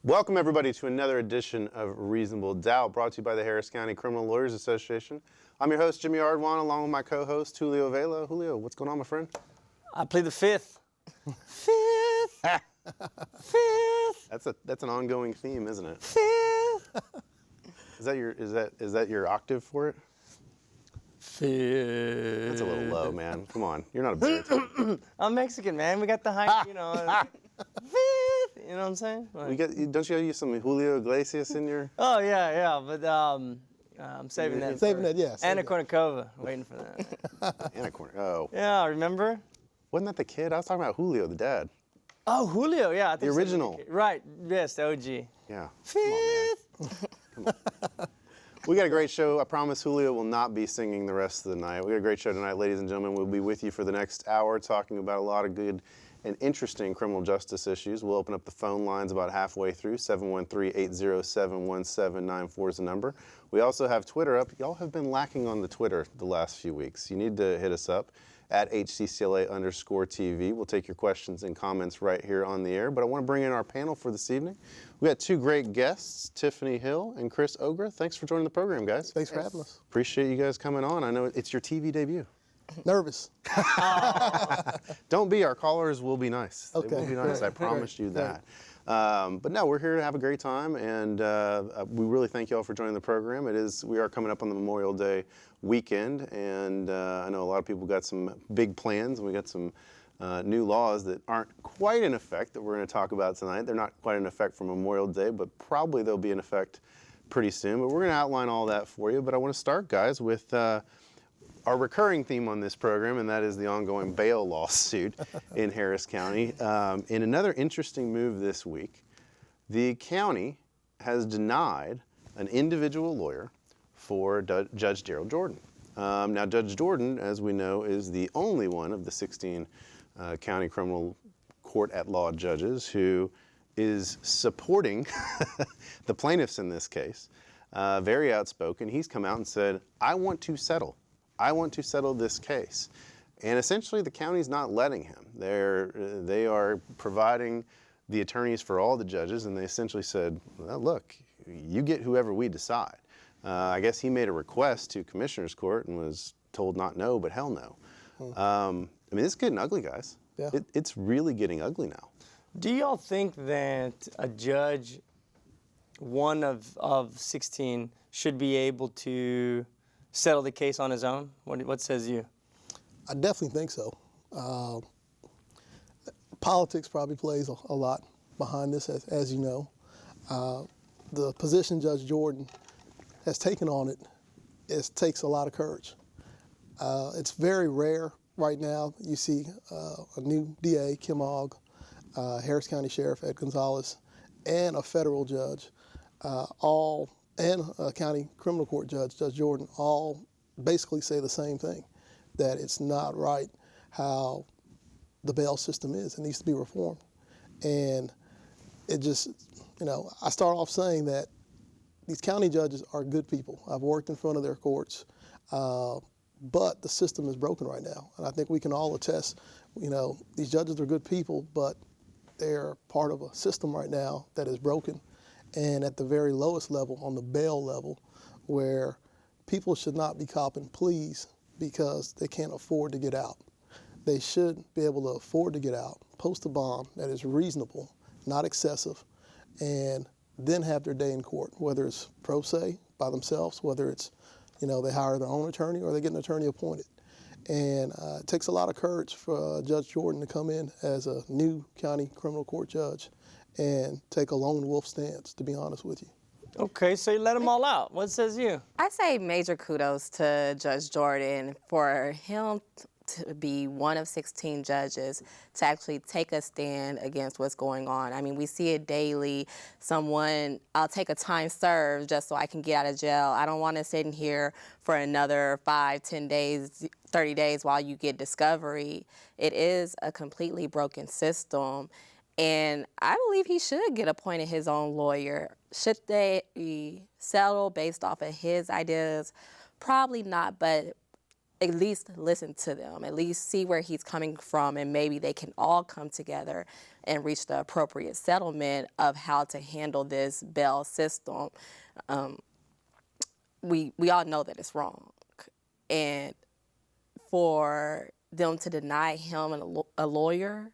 Welcome, everybody, to another edition of Reasonable Doubt, brought to you by the Harris County Criminal Lawyers Association. I'm your host, Jimmy Ardwan, along with my co-host, Julio Vela. Julio, what's going on, my friend? I plead the fifth. Fifth. Fifth. That's an ongoing theme, isn't it? Fifth. Is that your octave for it? Fifth. That's a little low, man. Come on, you're not a baritone. I'm Mexican, man. We got the high, fifth. You know what I'm saying? Like, Don't you have some Julio Iglesias in your? oh yeah, but I'm saving that. Saving that, yeah. Anna Kournikova, waiting for that. Anna Corner. Oh, Yeah, remember? wasn't that the kid? I was talking about Julio, the dad. Oh, Julio, yeah. I think The you said original. Right, yes, the OG. Yeah. Fifth. Come on. We got a great show. I promise Julio will not be singing the rest of the night. We got a great show tonight, ladies and gentlemen. We'll be with you for the next hour talking about a lot of good and interesting criminal justice issues. We'll open up the phone lines about halfway through. 713-807-1794 is the number. We also have Twitter up. Y'all have been lacking on the Twitter the last few weeks. You need to hit us up at HCCLA_TV. We'll take your questions and comments right here on the air. But I want to bring in our panel for this evening. We got two great guests, Tiffany Hill and Chris Ogra. Thanks for joining the program, guys. Thanks for having us. Appreciate you guys coming on. I know it's your TV debut. Nervous. Don't be. Our callers will be nice. Okay. They will be nice. I promise you that. But no, we're here to have a great time, and we really thank you all for joining the program. We are coming up on the Memorial Day weekend, and I know a lot of people got some big plans, and we got some new laws that aren't quite in effect that we're going to talk about tonight. They're not quite in effect for Memorial Day, but probably they'll be in effect pretty soon. But we're going to outline all that for you. But I want to start, guys, with our recurring theme on this program, and that is the ongoing bail lawsuit in Harris County. In another interesting move this week, the county has denied an individual lawyer for Judge Daryl Jordan. Now, Judge Jordan, as we know, is the only one of the 16 county criminal court at law judges who is supporting the plaintiffs in this case. Very outspoken. He's come out and said, I want to settle this case. And essentially the county's not letting him. They are providing the attorneys for all the judges, and they essentially said, well, look, you get whoever we decide. I guess he made a request to Commissioner's Court and was told not no, but hell no. I mean, it's getting ugly, guys. Yeah. It's really getting ugly now. Do y'all think that a judge, one of 16, should be able to settle the case on his own? What says you? I definitely think so. Politics probably plays a lot behind this, as you know. The position Judge Jordan has taken on it takes a lot of courage. It's very rare right now. You see a new DA, Kim Ogg, Harris County Sheriff Ed Gonzalez, and a federal judge, and a county criminal court judge, Judge Jordan, all basically say the same thing, that it's not right how the bail system is. It needs to be reformed. And it just, I start off saying that these county judges are good people. I've worked in front of their courts, but the system is broken right now. And I think we can all attest, these judges are good people, but they're part of a system right now that is broken. And at the very lowest level, on the bail level, where people should not be copping pleas because they can't afford to get out. They should be able to afford to get out, post a bond that is reasonable, not excessive, and then have their day in court, whether it's pro se by themselves, whether it's, they hire their own attorney or they get an attorney appointed. And it takes a lot of courage for Judge Jordan to come in as a new county criminal court judge and take a lone wolf stance, to be honest with you. Okay, so you let them all out. What says you? I say major kudos to Judge Jordan for him to be one of 16 judges to actually take a stand against what's going on. I mean, we see it daily. I'll take a time served just so I can get out of jail. I don't want to sit in here for another 5, 10 days, 30 days while you get discovery. It is a completely broken system. And I believe he should get appointed his own lawyer. Should they settle based off of his ideas? Probably not, but at least listen to them, at least see where he's coming from, and maybe they can all come together and reach the appropriate settlement of how to handle this bail system. We all know that it's wrong, and for them to deny him a lawyer,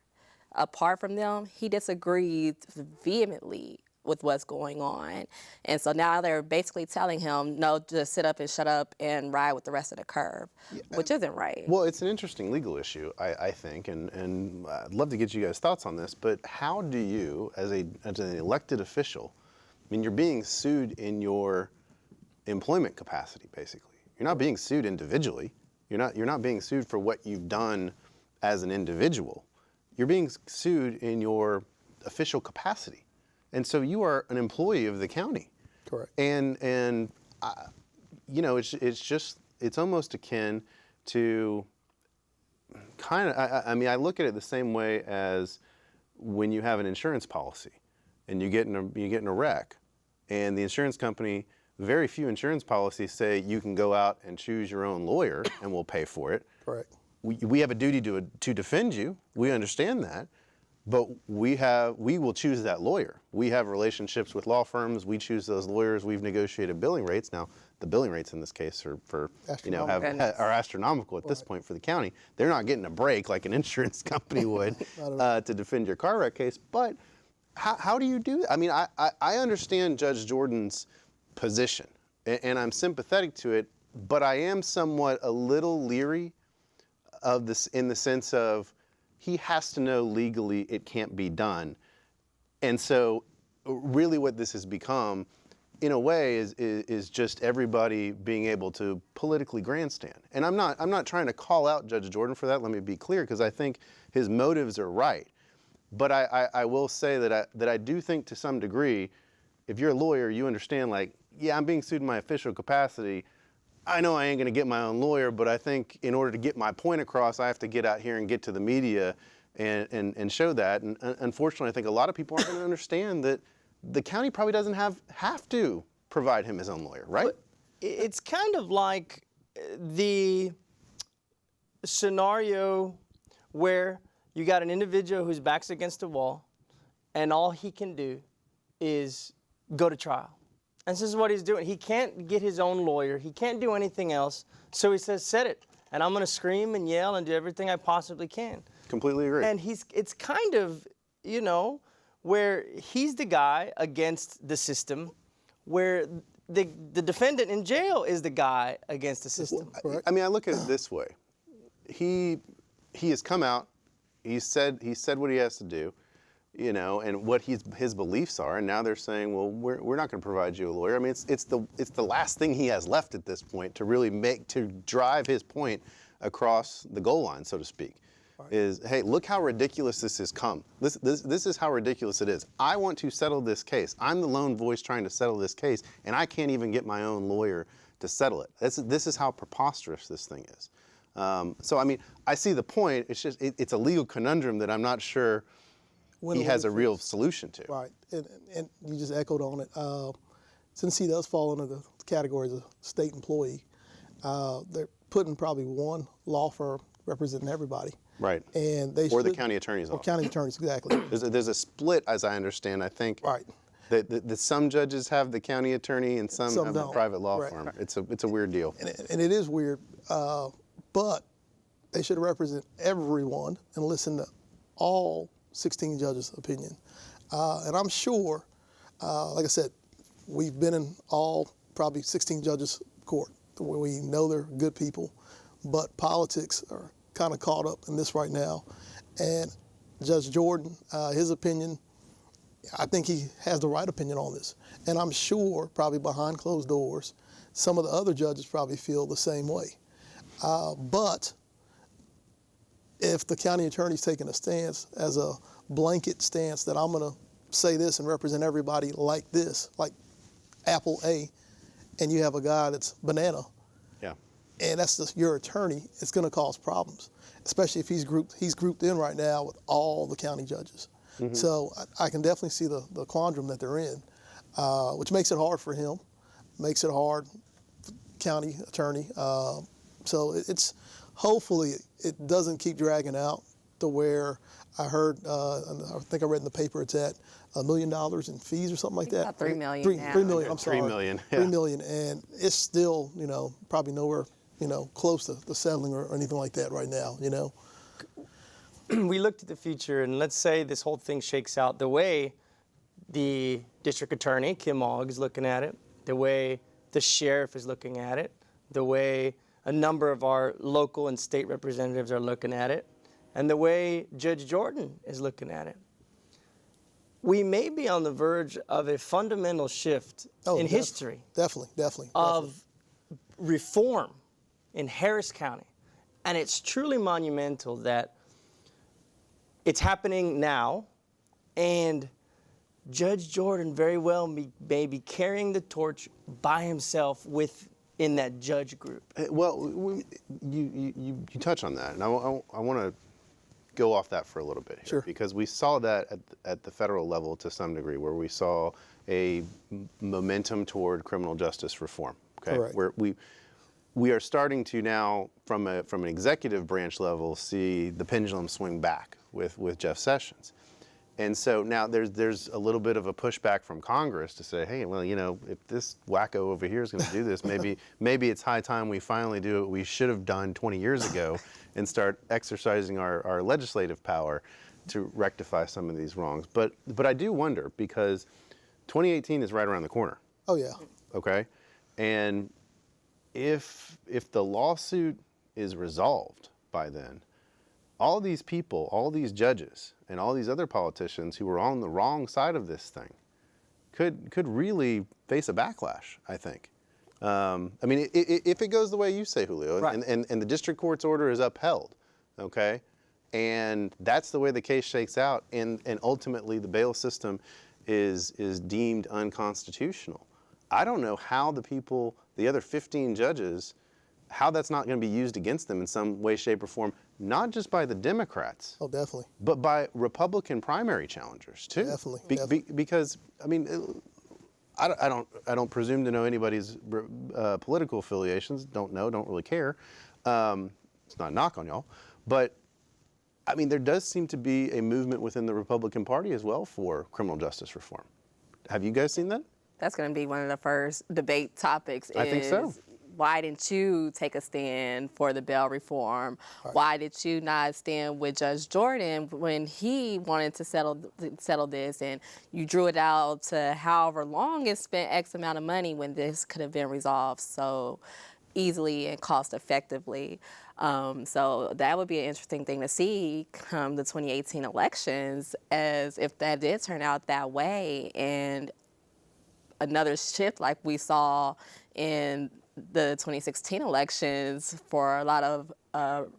apart from them, he disagreed vehemently with what's going on. And so now they're basically telling him, no, just sit up and shut up and ride with the rest of the curve, which isn't right. Well, it's an interesting legal issue, I think, and I'd love to get you guys' thoughts on this, but how do you, as an elected official, I mean, you're being sued in your employment capacity, basically. You're not being sued individually. You're not being sued for what you've done as an individual. You're being sued in your official capacity. And so you are an employee of the county. Correct. And it's almost akin to kind of, I mean, I look at it the same way as when you have an insurance policy and you get in a wreck, and the insurance company, very few insurance policies say you can go out and choose your own lawyer and we'll pay for it. Correct. We have a duty to defend you. We understand that. But we will choose that lawyer. We have relationships with law firms. We choose those lawyers. We've negotiated billing rates. Now, the billing rates in this case are are astronomical at this point for the county. They're not getting a break like an insurance company would to defend your car wreck case. But how do you do that? I mean, I understand Judge Jordan's position, and I'm sympathetic to it. But I am somewhat a little leery of this in the sense of, he has to know legally it can't be done. And so really what this has become, in a way, is just everybody being able to politically grandstand. And I'm not trying to call out Judge Jordan for that, let me be clear, because I think his motives are right. But I will say that I do think to some degree, if you're a lawyer, you understand, like, yeah, I'm being sued in my official capacity. I know I ain't going to get my own lawyer, but I think in order to get my point across, I have to get out here and get to the media and show that. And unfortunately, I think a lot of people aren't going to understand that the county probably doesn't have to provide him his own lawyer, right? It's kind of like the scenario where you got an individual whose back's against the wall, and all he can do is go to trial. And this is what he's doing. He can't get his own lawyer. He can't do anything else. So he says, set it. And I'm going to scream and yell and do everything I possibly can. Completely agree. And it's kind of, where he's the guy against the system, where the defendant in jail is the guy against the system. I mean, I look at it this way. He has come out. He said what he has to do. And what his beliefs are, and now they're saying, well, we're not going to provide you a lawyer. I mean, it's the last thing he has left at this point to really drive his point across the goal line, so to speak. Right. Is, hey, look how ridiculous this has come. This is how ridiculous it is. I want to settle this case. I'm the lone voice trying to settle this case, and I can't even get my own lawyer to settle it. This is how preposterous this thing is. So I mean, I see the point. It's just it's a legal conundrum that I'm not sure he has a real solution to. Right, and you just echoed on it. Since he does fall under the category as a state employee, they're putting probably one law firm representing everybody. Right. And they or the county attorney's office. Or county attorneys, exactly. There's a split, as I understand. I think. Right. That some judges have the county attorney and some have the private law firm. It's a weird deal. And it is weird, but they should represent everyone and listen to all 16 judges' opinion. And I'm sure, like I said, we've been in all probably 16 judges' court. We know they're good people, but politics are kind of caught up in this right now. And Judge Jordan, his opinion, I think he has the right opinion on this. And I'm sure, probably behind closed doors, some of the other judges probably feel the same way. But if the county attorney's taking a stance as a blanket stance that I'm going to say this and represent everybody like this, like Apple A, and you have a guy that's banana, yeah, and that's just your attorney, it's going to cause problems, especially if he's grouped in right now with all the county judges. Mm-hmm. So I can definitely see the quandrum that they're in, which makes it hard for him, makes it hard for the county attorney. So it's hopefully it doesn't keep dragging out to where I heard, I think I read in the paper it's at $1 million in fees or something like that. about $3 million Three, now. $3 million. I'm sorry. $3 million, $3 yeah. million, and it's still, probably nowhere, close to settling or anything like that right now. We looked at the future, and let's say this whole thing shakes out the way the district attorney, Kim Ogg, is looking at it, the way the sheriff is looking at it, the way a number of our local and state representatives are looking at it, and the way Judge Jordan is looking at it. We may be on the verge of a fundamental shift in history Definitely. of reform in Harris County. And it's truly monumental that it's happening now, and Judge Jordan very well may be carrying the torch by himself within that judge group. Well, you touch on that, and I want to go off that for a little bit here, Sure. because we saw that at the federal level to some degree, where we saw a momentum toward criminal justice reform. Okay, Correct. where we are starting to now, from an executive branch level, see the pendulum swing back with Jeff Sessions. And so now there's a little bit of a pushback from Congress to say, hey, well, if this wacko over here is going to do this, maybe it's high time we finally do what we should have done 20 years ago and start exercising our legislative power to rectify some of these wrongs. But I do wonder, because 2018 is right around the corner. Oh, yeah. Okay, and if the lawsuit is resolved by then, all these people, all these judges, and all these other politicians who were on the wrong side of this thing could really face a backlash, I think. I mean, if it goes the way you say, Julio, Right. and the district court's order is upheld, okay, and that's the way the case shakes out, and ultimately the bail system is deemed unconstitutional. I don't know how the other 15 judges, how that's not going to be used against them in some way, shape, or form, not just by the Democrats, Oh, definitely. but by Republican primary challengers too. Definitely. Because I mean, I don't presume to know anybody's political affiliations. Don't really care. It's not a knock on y'all, but I mean, there does seem to be a movement within the Republican Party as well for criminal justice reform. Have you guys seen that? That's going to be one of the first debate topics. I think so. Why didn't you take a stand for the bail reform? Right. Why did you not stand with Judge Jordan when he wanted to settle this, and you drew it out to however long it spent X amount of money when this could have been resolved so easily and cost effectively? So that would be an interesting thing to see come the 2018 elections, as if that did turn out that way, and another shift like we saw in the 2016 elections for a lot of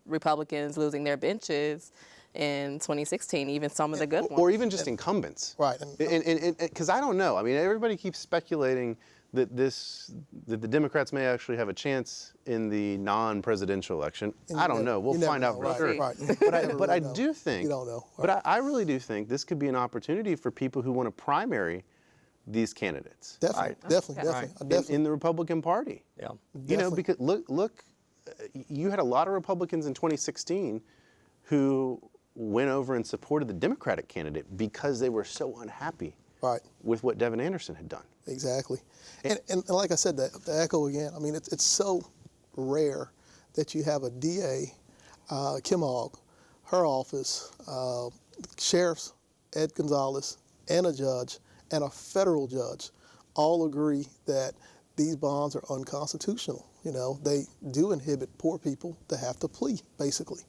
Republicans losing their benches in 2016, even some of the good ones. Or even just incumbents. Right. Because I don't know. I mean, everybody keeps speculating that the Democrats may actually have a chance in the non-presidential election. And I you don't never- know. We'll you never find out know, for right, sure. right. But You never I really know. do think. You don't know. But I really do think this could be an opportunity for people who want to primary these candidates. Definitely. Definitely. In the Republican Party. Yeah. You know, Definitely. because look, you had a lot of Republicans in 2016 who went over and supported the Democratic candidate because they were so unhappy Right. with what Devin Anderson had done. Exactly. And like I said, to echo again, I mean, it's so rare that you have a DA, Kim Ogg, her office, sheriffs, Ed Gonzalez, and a judge, and a federal judge all agree that these bonds are unconstitutional. You know, they do inhibit poor people to have to plea, basically.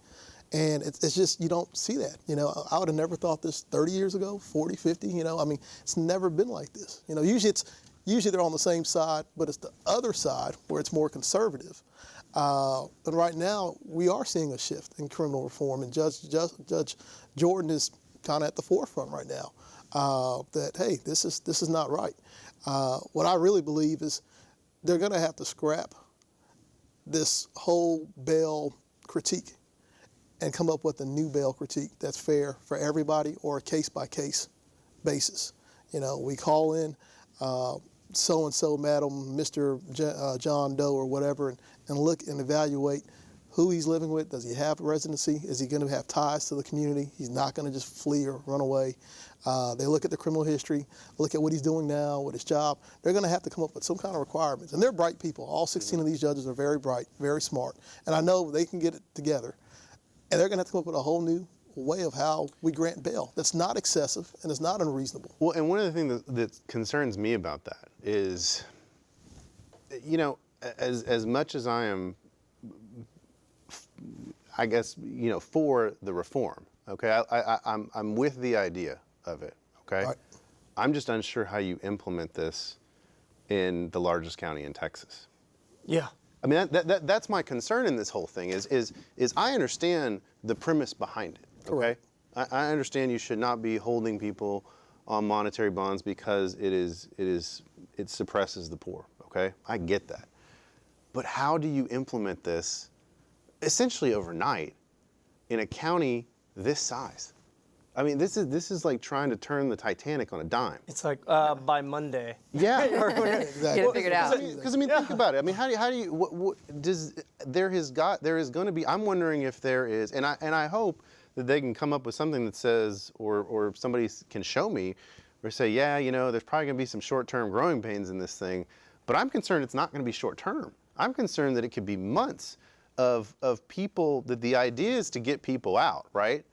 And it's just, you don't see that. You know, I would have never thought this 30 years ago, 40, 50, you know. I mean, it's never been like this. You know, usually they're on the same side, but it's the other side where it's more conservative. But right now, we are seeing a shift in criminal reform, and Judge Jordan is kind of at the forefront right now. That, hey, this is not right. What I really believe is they're going to have to scrap this whole bail critique and come up with a new bail critique that's fair for everybody, or a case-by-case basis. You know, we call in so-and-so, madam, Mr. John Doe or whatever, and look and evaluate who he's living with. Does he have residency? Is he going to have ties to the community? He's not going to just flee or run away. They look at the criminal history, look at what he's doing now with his job. They're going to have to come up with some kind of requirements. And they're bright people. All 16 of these judges are very bright, very smart. And I know they can get it together. And they're going to have to come up with a whole new way of how we grant bail that's not excessive and it's not unreasonable. Well, and one of the things that concerns me about that is, you know, as much as I am, I guess, you know, for the reform, okay, I'm with the idea of it, okay? Right. I'm just unsure how you implement this in the largest county in Texas. Yeah. I mean, that's my concern in this whole thing is I understand the premise behind it, okay? I understand you should not be holding people on monetary bonds because it suppresses the poor, okay? I get that. But how do you implement this essentially overnight in a county this size? I mean, this is like trying to turn the Titanic on a dime. It's like by Monday. Yeah. Exactly. Get it figured out. Because I mean, think about it. I mean, how do you what does there is going to be? I'm wondering if there is, and I hope that they can come up with something that says, or somebody can show me, or say, yeah, you know, there's probably going to be some short-term growing pains in this thing, but I'm concerned it's not going to be short-term. I'm concerned that it could be months of people, that the idea is to get people out, right?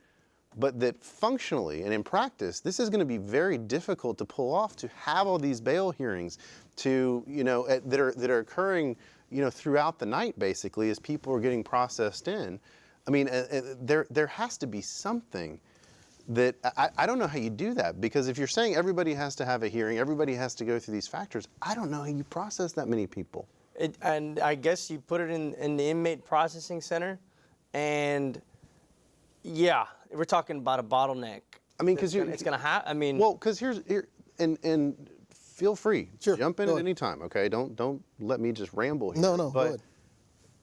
But that functionally and in practice, this is going to be very difficult to pull off, to have all these bail hearings, to, you know, that are occurring, you know, throughout the night, basically, as people are getting processed in. I mean, there has to be something that, I don't know how you do that, because if you're saying everybody has to have a hearing, everybody has to go through these factors, I don't know how you process that many people. And I guess you put it in the inmate processing center, and yeah, we're talking about a bottleneck. I mean, because it's gonna happen. I mean, well, because here, and feel free, Sure, jump in go at ahead. any time, okay? Don't let me just ramble here. No, go But, ahead.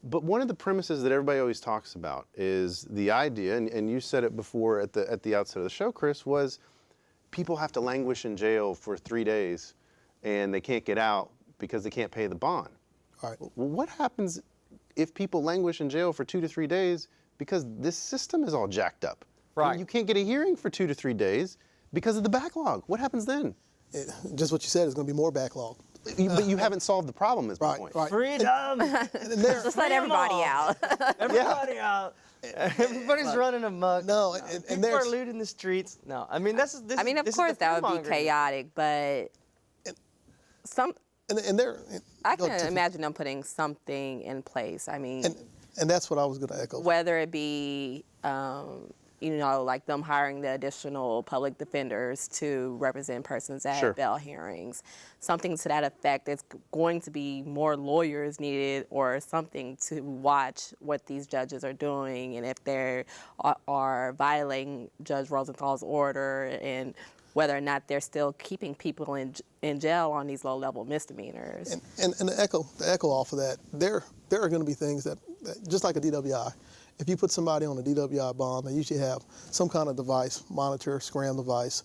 but one of the premises that everybody always talks about is the idea, and you said it before at the outset of the show, Chris, was people have to languish in jail for 3 days, and they can't get out because they can't pay the bond. All right. Well, what happens if people languish in jail for 2 to 3 days because this system is all jacked up? Right. And you can't get a hearing for 2 to 3 days because of the backlog. What happens then? Just what you said is going to be more backlog. But you haven't solved the problem, is my Right, point. right. freedom! And there, Just let everybody out. Everybody out. Everybody's running amok. No, and People there's- are looting the streets. No, I mean this. I mean, of this course is the that would be fear-mongering. chaotic, but and there. I go, can Tiffany. imagine them putting something in place. I mean, And that's what I was going to echo. whether it be, you know, like them hiring the additional public defenders to represent persons at Sure. bail hearings, something to that effect. It's going to be more lawyers needed or something to watch what these judges are doing and if they are violating Judge Rosenthal's order and whether or not they're still keeping people in jail on these low-level misdemeanors. And the echo off of that, there are going to be things that just like a DWI, if you put somebody on a DWI bond, they usually have some kind of device, monitor, scram device,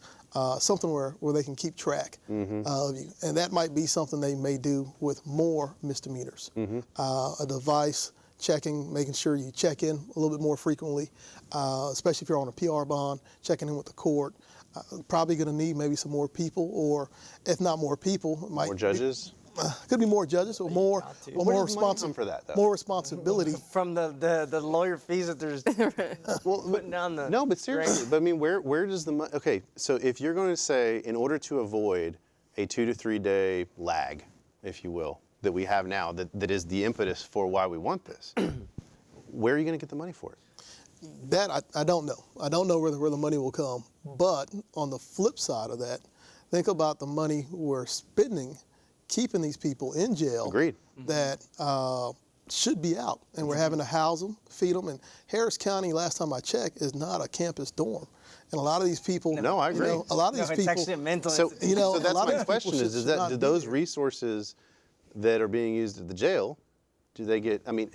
something where they can keep track of you. And that might be something they may do with more misdemeanors. A device checking, making sure you check in a little bit more frequently, especially if you're on a PR bond, checking in with the court. Probably going to need maybe some more people, or if not more people, it might More judges? could be more judges or more got to. or Where more does money come for that, though? more responsibility. From the lawyer fees that there's putting down the No, but seriously, but I mean, where does the money? Okay, so if you're going to say, in order to avoid a 2 to 3 day lag, if you will, that we have now, that is the impetus for why we want this, where are you going to get the money for it? That I don't know. I don't know where the money will come. But on the flip side of that, think about the money we're spending keeping these people in jail. Agreed. That should be out, and we're having to house them, feed them. And Harris County, last time I checked, is not a campus dorm. And a lot of these people. No, I agree. You know, a lot of these it's people. actually a mental So, institution. You know, so a that's lot of my these question people is should that not do be those there. resources that are being used at the jail, do they get, I mean,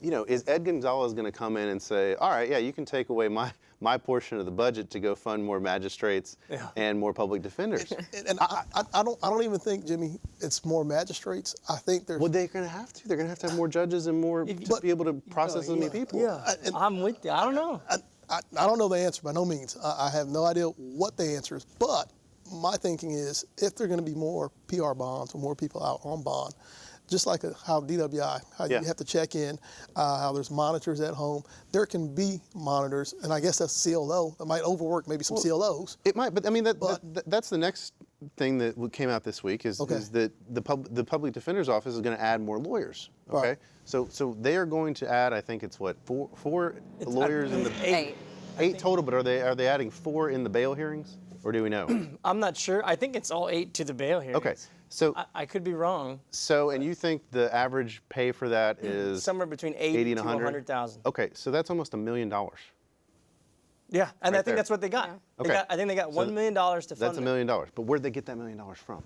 is Ed Gonzalez going to come in and say, all right, yeah, you can take away my portion of the budget to go fund more magistrates and more public defenders? And I don't even think, Jimmy, it's more magistrates. I think there's. Well, they're going to have to. They're going to have more judges and more to be able to process as many people. Yeah, I'm with you. I don't know. I don't know the answer by no means. I have no idea what the answer is. But my thinking is, if there are going to be more PR bonds or more people out on bond, just like how DWI, how you have to check in, how there's monitors at home, there can be monitors, and I guess that's CLO. That might overwork maybe some CLOs. It might, but I mean that's the next thing that came out this week is that the public defender's office is going to add more lawyers. Okay, Right. so they are going to add, I think it's what four lawyers in the eight total, but are they adding 4 in the bail hearings, or do we know? I'm not sure. I think it's all 8 to the bail hearings. Okay, so I could be wrong. So, and you think the average pay for that is Somewhere between 80 and to 100? 100,000. Okay, so that's almost $1 million. Yeah, and Right I think there. that's what they got. Okay. I think they got $1 million to fund That's $1 it. million. But where'd they get that $1 million from?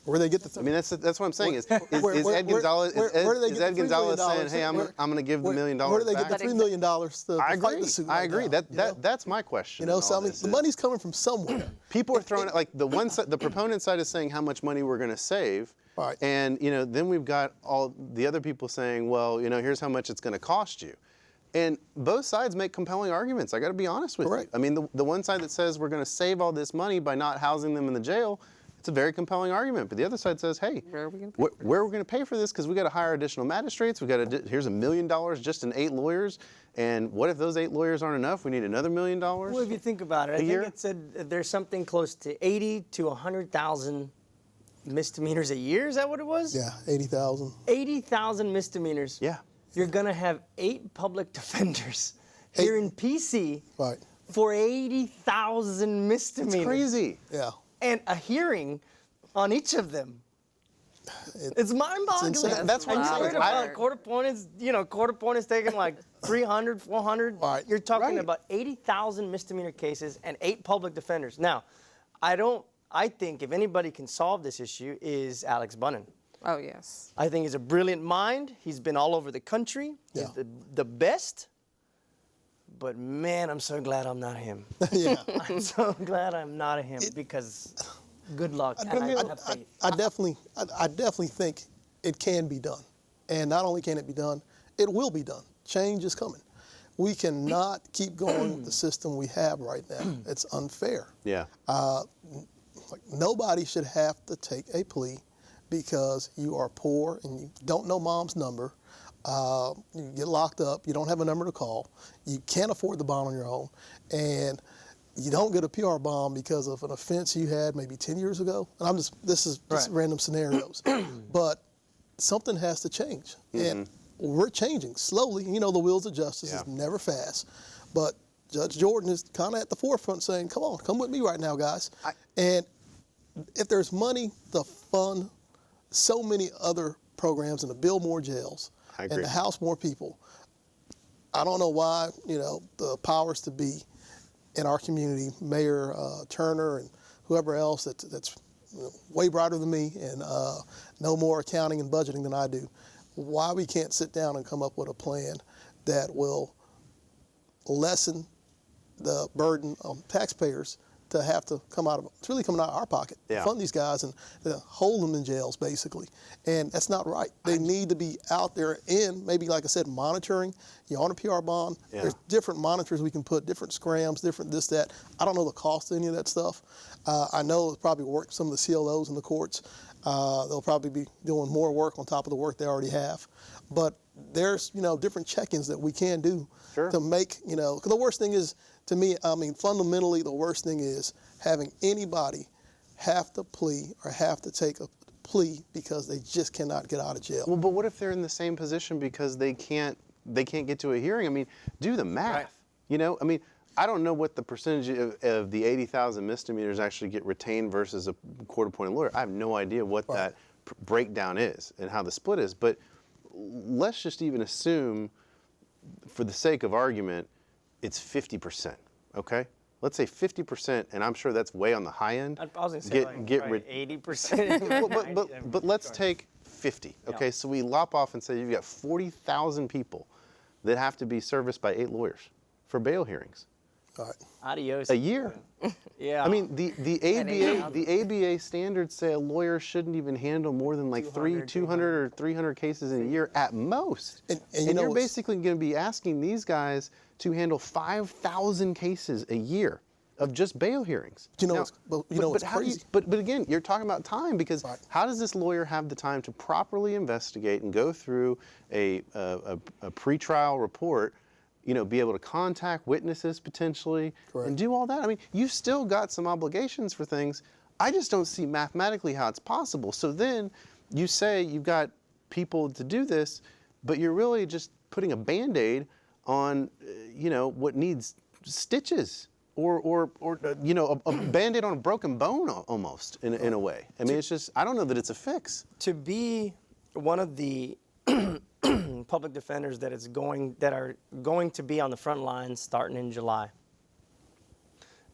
Where they get the. I mean, that's what I'm saying. Is where Ed Gonzalez do they is get Ed the $3 Gonzalez million? saying, "Hey, I'm going to give the $1 million Where do they back"? get the $3 million to I fight agree. the suit? I right agree. now, That's my question. You know, in so all I mean, this the is- money's coming from somewhere. People are throwing it like the proponent side is saying how much money we're going to save, Right. and then we've got all the other people saying, well, here's how much it's going to cost you, and both sides make compelling arguments. I got to be honest with Correct. you. I mean, the one side that says we're going to save all this money by not housing them in the jail, it's a very compelling argument. But the other side says, hey, Where are we gonna pay where are we going to pay for this? Because we got to hire additional magistrates. Here's $1 million just in 8 lawyers. And what if those 8 lawyers aren't enough? We need another $1 million. Well, if you think about it, I think year? it said there's something close to 80 to 100,000 misdemeanors a year. Is that what it was? Yeah, 80,000. 80,000 misdemeanors. Yeah. You're going to have 8 public defenders here in PC Right. for 80,000 misdemeanors. It's crazy. Yeah. And a hearing on each of them. It's mind-boggling. insane. That's what And I'm you saying. heard about court appointments taking like 300, 400. Right. You're talking Right. about 80,000 misdemeanor cases and 8 public defenders. Now, I think if anybody can solve this issue is Alex Bunnan. Oh, yes. I think he's a brilliant mind. He's been all over the country. He's Yeah. the best. But man, I'm so glad I'm not him. Yeah. I'm so glad I'm not him because good luck. And I have faith. I definitely think it can be done. And not only can it be done, it will be done. Change is coming. We cannot keep going with the system we have right now. It's unfair. Yeah. Nobody should have to take a plea because you are poor and you don't know mom's number. You get locked up, you don't have a number to call, you can't afford the bond on your own, and you don't get a PR bond because of an offense you had maybe 10 years ago. And this is just Right. random scenarios. But something has to change. And we're changing slowly. The wheels of justice is never fast. But Judge Jordan is kind of at the forefront saying, come with me right now, guys. And if there's money to fund so many other programs and to build more jails I and agree. to house more people, I don't know why, the powers to be in our community, Mayor Turner and whoever else that's way brighter than me and know more accounting and budgeting than I do, why we can't sit down and come up with a plan that will lessen the burden on taxpayers to have to it's really coming out of our pocket to Yeah. fund these guys and to hold them in jails, basically. And that's not right. They need to be out there in, maybe, like I said, monitoring. You're on a PR bond. Yeah. There's different monitors we can put, different scrams, different this, that. I don't know the cost of any of that stuff. I know it'll probably work some of the CLOs in the courts. They'll probably be doing more work on top of the work they already have. But there's, different check-ins that we can do to make, 'cause the worst thing is, to me, fundamentally, the worst thing is having anybody have to plea or have to take a plea because they just cannot get out of jail. Well, but what if they're in the same position because they can't get to a hearing? I mean, do the math. Right. I don't know what the percentage of the 80,000 misdemeanors actually get retained versus a court-appointed lawyer. I have no idea what that breakdown is and how the split is. But let's just even assume, for the sake of argument, it's 50%. Okay. Let's say 50%, and I'm sure that's way on the high end. I was going to say get 80%. but let's take 50. Okay, so we lop off and say you've got 40,000 people that have to be serviced by 8 lawyers for bail hearings All right. Adios. a year. Yeah. I mean, the ABA standards say a lawyer shouldn't even handle more than like 200 or 300 cases in a year at most. And you know you're what's- basically going to be asking these guys to handle 5,000 cases a year of just bail hearings. You know Now, what's- but you know what's how do crazy? but again, you're talking about time because Right. how does this lawyer have the time to properly investigate and go through a pretrial report? You know, be able to contact witnesses potentially Correct. and do all that. I mean, you've still got some obligations for things. I just don't see mathematically how it's possible. So then you say you've got people to do this, but you're really just putting a Band-Aid on, you know, what needs stitches or you know, a Band-Aid on a broken bone almost in a way. I mean, it's just, I don't know that it's a fix. To be one of the public defenders that are going to be on the front lines starting in July.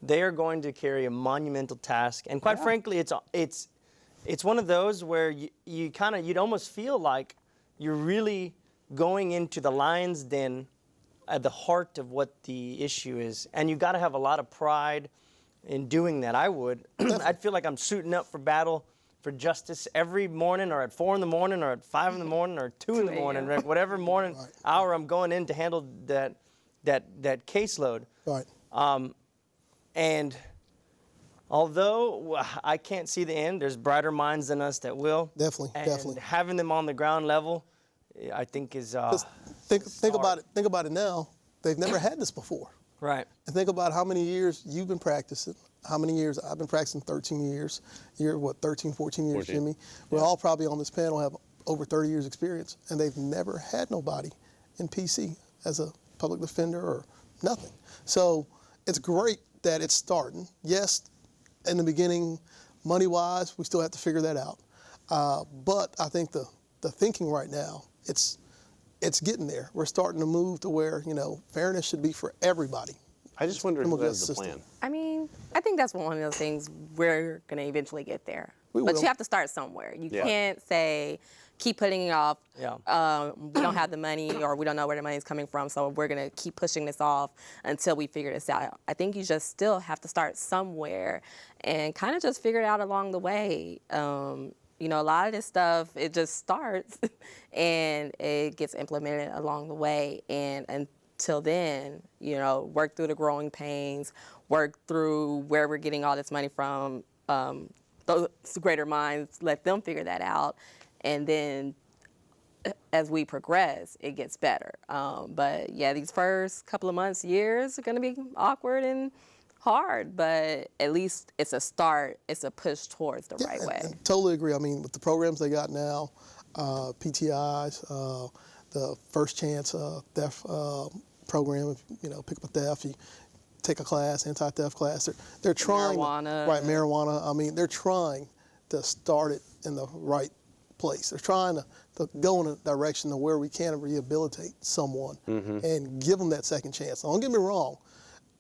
They are going to carry a monumental task, and quite frankly, it's one of those where you'd almost feel like you're really going into the lion's den at the heart of what the issue is, and you've got to have a lot of pride in doing that. I would. I'd feel like I'm suiting up for battle, for justice every morning, or at 4 in the morning, or at 5 in the morning, or 2 in the morning, right? Whatever morning hour I'm going in to handle that caseload. Right. And although I can't see the end, there's brighter minds than us that will. Definitely, and definitely. having them on the ground level, I think is Think about it. Think about it now. They've never had this before. right. And think about how many years you've been practicing, how many years I've been practicing, 13 years. You're what, 13, 14 years, 14. Jimmy? We're all probably on this panel have over 30 years experience, and they've never had nobody in PC as a public defender or nothing. So it's great that it's starting. Yes, in the beginning, money-wise, we still have to figure that out. But I think the thinking right now, it's getting there. We're starting to move to where, you know, fairness should be for everybody. I just wonder Criminal who has justice the system. plan. I mean, I think that's one of those things we're going to eventually get there. We But will. you have to start somewhere. You Yeah. can't say, keep putting it off. Yeah. We don't have the money, or we don't know where the money's coming from, so we're going to keep pushing this off until we figure this out. I think you just still have to start somewhere and kind of just figure it out along the way. You know, a lot of this stuff, it just starts and it gets implemented along the way. And until then, you know, work through the growing pains, work through where we're getting all this money from, those greater minds, let them figure that out. And then as we progress, it gets better. But yeah, these first couple of months, years are going to be awkward and hard, but at least it's a start. It's a push towards the right way. And totally agree. I mean, with the programs they got now, PTIs, the first chance theft program, if, you know, pick up a theft, you take a class, anti-theft class. They're trying. Marijuana. Right, marijuana. I mean, they're trying to start it in the right place. They're trying to go in a direction of where we can rehabilitate someone and give them that second chance. Now, don't get me wrong.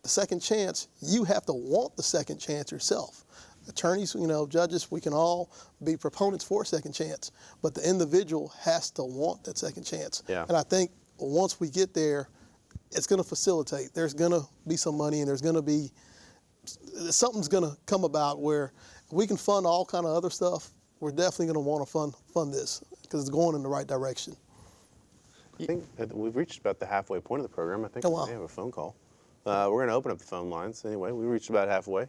The second chance, you have to want the second chance yourself. Attorneys, you know, judges, we can all be proponents for a second chance, but the individual has to want that second chance. Yeah. And I think once we get there, it's going to facilitate. There's going to be some money, and there's going to be something's going to come about where we can fund all kind of other stuff. We're definitely going to want to fund this because it's going in the right direction. I think we've reached about the halfway point of the program. I think Oh, we wow. may have a phone call. We're going to open up the phone lines. Anyway, we reached about halfway.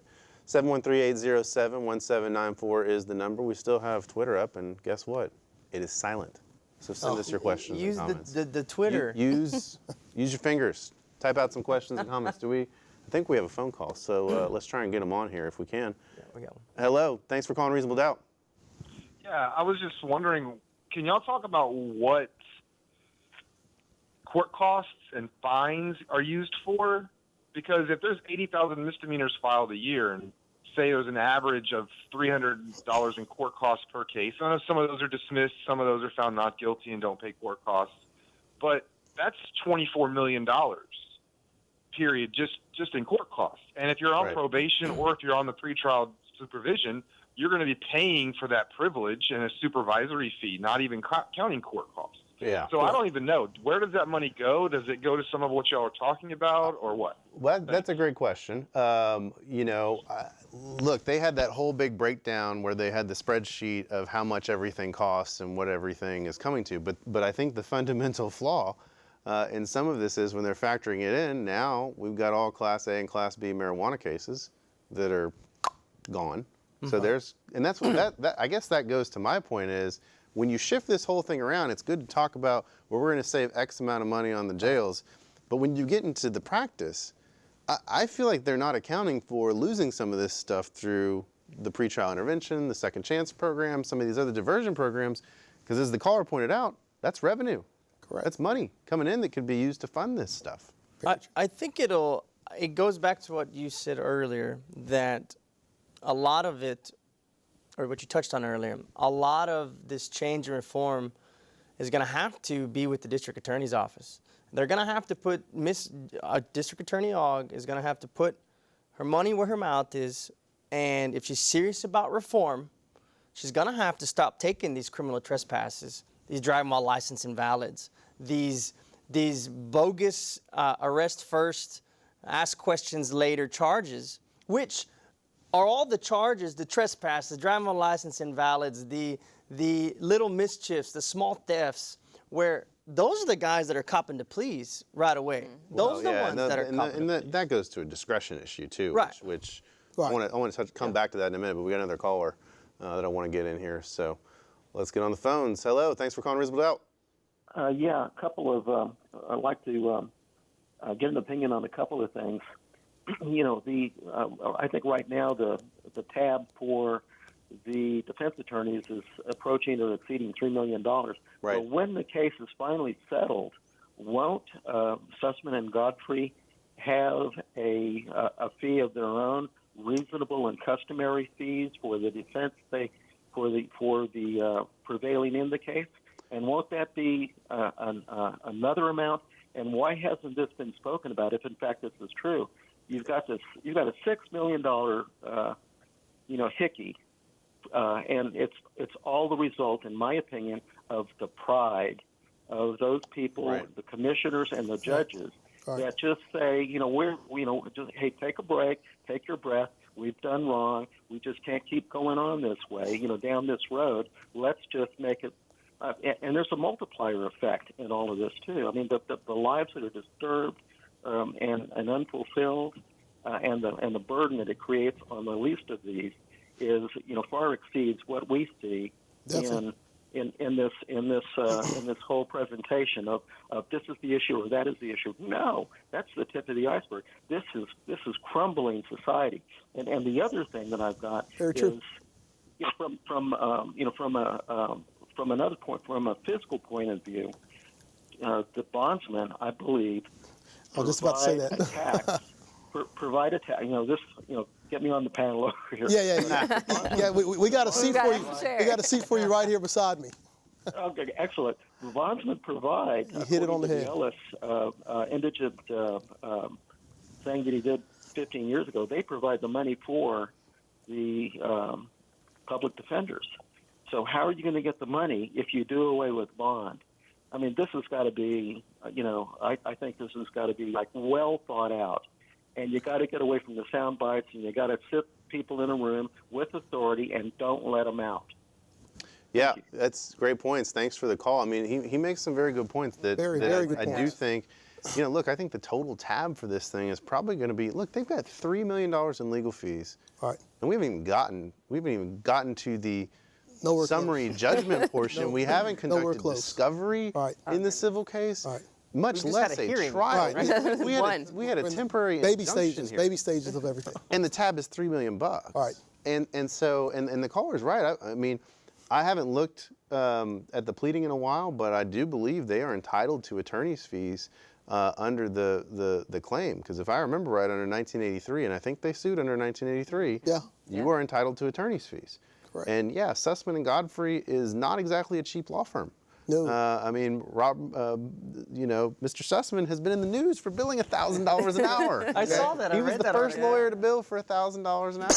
713-807-1794 is the number. We still have Twitter up, and guess what? It is silent. So send us your questions Use and comments. the Twitter. Use your fingers. Type out some questions and comments. I think we have a phone call, so let's try and get them on here if we can. Yeah, we got one. Hello. Thanks for calling Reasonable Doubt. Yeah, I was just wondering, can y'all talk about what court costs and fines are used for? Because if there's 80,000 misdemeanors filed a year, and say there's an average of $300 in court costs per case, I know some of those are dismissed, some of those are found not guilty and don't pay court costs, but that's $24 million, period, just in court costs. And if you're on Right. probation or if you're on the pretrial supervision, you're going to be paying for that privilege and a supervisory fee, not even counting court costs. Yeah. So I don't even know. Where does that money go? Does it go to some of what y'all are talking about, or what? Well, that's a great question. Look, they had that whole big breakdown where they had the spreadsheet of how much everything costs and what everything is coming to. But I think the fundamental flaw in some of this is when they're factoring it in, now we've got all Class A and Class B marijuana cases that are gone. So that's what that I guess that goes to my point is, when you shift this whole thing around, it's good to talk about, well, we're going to save X amount of money on the jails. But when you get into the practice, I feel like they're not accounting for losing some of this stuff through the pretrial intervention, the second chance program, some of these other diversion programs. Because as the caller pointed out, that's revenue. Correct. That's money coming in that could be used to fund this stuff. I think it goes back to what you said earlier, that a lot of it, or what you touched on earlier, a lot of this change and reform is going to have to be with the district attorney's office. They're going to have to put, District Attorney Ogg is going to have to put her money where her mouth is, and if she's serious about reform, she's going to have to stop taking these criminal trespasses, these driving while license invalids, these bogus arrest first, ask questions later charges, which are all the charges, the trespass, the driving while license invalids, the little mischiefs, the small thefts, where those are the guys that are copping to pleas right away. Those are the ones that are copping to pleas. That goes to a discretion issue too, Right. which Right. I want to come back to that in a minute, but we got another caller that I want to get in here. So let's get on the phones. Hello, thanks for calling Reasonable Doubt. Yeah, a couple of. I'd like to get an opinion on a couple of things. I think right now the tab for the defense attorneys is approaching or exceeding $3 million. Right. So when the case is finally settled, won't Sussman and Godfrey have a fee of their own, reasonable and customary fees for the defense for the prevailing in the case? And won't that be another amount? And why hasn't this been spoken about? If in fact this is true, you've got a $6 million hickey, and it's all the result, in my opinion, of the pride of those people, Right. the commissioners and the judges, Right. that just say, hey, take a break, take your breath. We've done wrong. We just can't keep going on this way, down this road. Let's just make it. And there's a multiplier effect in all of this too. I mean, the lives that are disturbed and unfulfilled, and the burden that it creates on the least of these is, far exceeds what we see Definitely. in this whole presentation of this is the issue or that is the issue. No, that's the tip of the iceberg. This is crumbling society. And the other thing that I've got Very true. is from another point, from a fiscal point of view, the bondsman, I believe, I was just about to say that. provide a tax. Get me on the panel over here. Yeah. We got a seat got for a you. chair. We got a seat for you right here beside me. Okay, excellent. The bondsman provide. You hit it on the head. The Ellis indigent thing that he did 15 years ago. They provide the money for the public defenders. So how are you going to get the money if you do away with bond? I mean, this has got to be, I think this has got to be like well thought out. And you got to get away from the sound bites, and you got to sit people in a room with authority and don't let them out. Yeah, that's great points. Thanks for the call. I mean, he makes some very good points that, Very good I do points. think, look, I think the total tab for this thing is probably going to be, look, they've got $3 million in legal fees. All right. And we haven't even gotten to the Nowhere summary close. judgment portion. We haven't Nowhere conducted close. discovery Right. in the civil case, Right. much We just less had a hearing. trial. Right. We had a temporary Baby injunction stages. here. Baby stages of everything. And the tab is $3 million. Right. And so the caller's right. I mean, I haven't looked at the pleading in a while, but I do believe they are entitled to attorney's fees under the claim. Because if I remember right, under 1983, and I think they sued under 1983, Yeah. you are entitled to attorney's fees. Correct. And yeah, Sussman and Godfrey is not exactly a cheap law firm. No. I mean, Mr. Sussman has been in the news for billing $1,000 an hour. I saw that. I He was read the that first already. lawyer to bill for $1,000 an hour.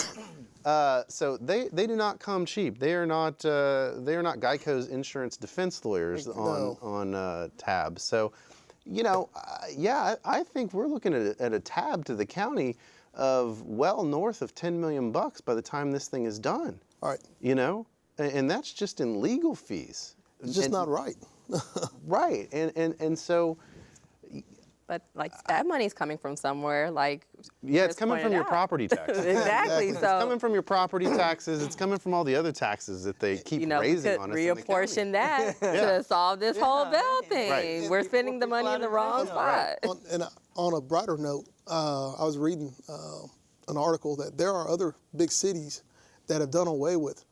So they do not come cheap. They are not Geico's insurance defense lawyers on tabs. So, yeah, I think we're looking at a tab to the county of well north of $10 million by the time this thing is done. All right. And that's just in legal fees. It's just not right. Right, and so. But like that money's coming from somewhere. Like Yeah, it's Chris coming from pointed your out. property taxes. Exactly. It's So coming from your property taxes. It's coming from all the other taxes that they keep we raising could on us. in the county. reapportion that Yeah. to solve this whole bill thing. Right. We're spending the money in the wrong spot. On a brighter note, I was reading an article that there are other big cities that have done away with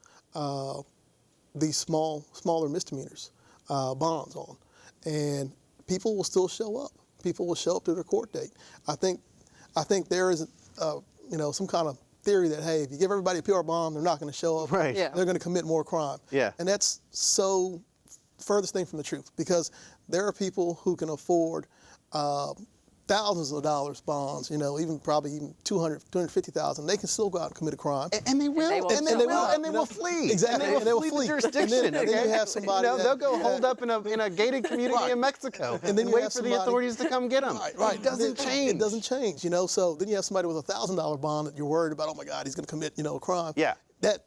these smaller misdemeanors bonds on, and people will still show up. People will show up to their court date. I think there is some kind of theory that, hey, if you give everybody a PR bond, they're not going to show up. Right. Yeah. They're going to commit more crime. Yeah. And that's so furthest thing from the truth, because there are people who can afford thousands of dollars bonds, probably even 200, 250,000. They can still go out and commit a crime. And they will, And they won't. and they will flee. Exactly. And they will flee the jurisdiction. And then you okay? have somebody they'll go that- hold up in a gated community Right. in Mexico And then you wait have for the somebody- authorities to come get them. Right. It doesn't change. It doesn't change, So then you have somebody with a $1,000 bond that you're worried about. Oh my God, he's going to commit, a crime. Yeah. That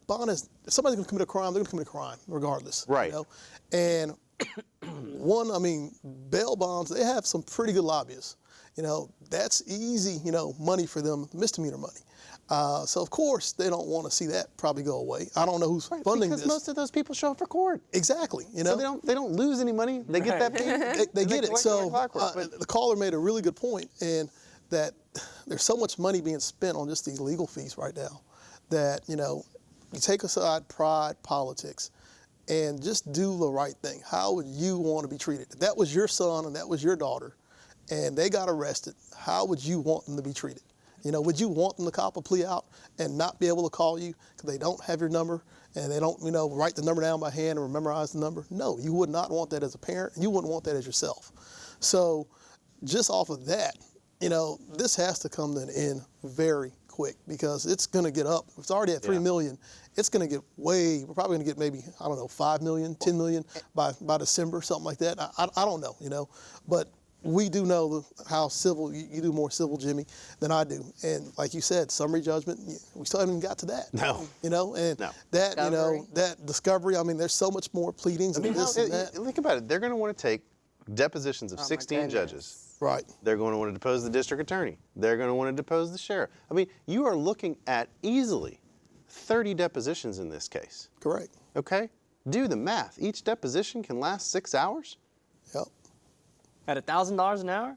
bond is, if somebody's going to commit a crime, they're going to commit a crime regardless. Right. And bail bonds, they have some pretty good lobbyists. That's easy, money for them, misdemeanor money. So of course they don't want to see that probably go away. I don't know who's funding because this. most of those people show up for court. Exactly. So they don't lose any money. They get that paid. They get it. collect So like clockwork, but- the caller made a really good point, and that there's so much money being spent on just these legal fees right now that, you take aside pride, politics, and just do the right thing. How would you want to be treated? If that was your son and that was your daughter and they got arrested, how would you want them to be treated? Would you want them to cop a plea out and not be able to call you because they don't have your number and they don't, write the number down by hand or memorize the number? No, you would not want that as a parent, and you wouldn't want that as yourself. So just off of that, this has to come to an end very quick, because it's going to get up. It's already at 3 million. It's going to get we're probably going to get maybe, 5 million, 10 million by December, something like that. I don't know, but we do know how civil, you do more civil, Jimmy, than I do. And like you said, summary judgment, we still haven't even got to that. No. And No. that, Discovery. that discovery, there's so much more pleadings and this and that. Think about it. They're going to want to take depositions of 16 goodness. judges. Right. They're going to want to depose the district attorney. They're going to want to depose the sheriff. You are looking at easily 30 depositions in this case. Correct. Okay? Do the math. Each deposition can last 6 hours. Yep. At $1,000 an hour?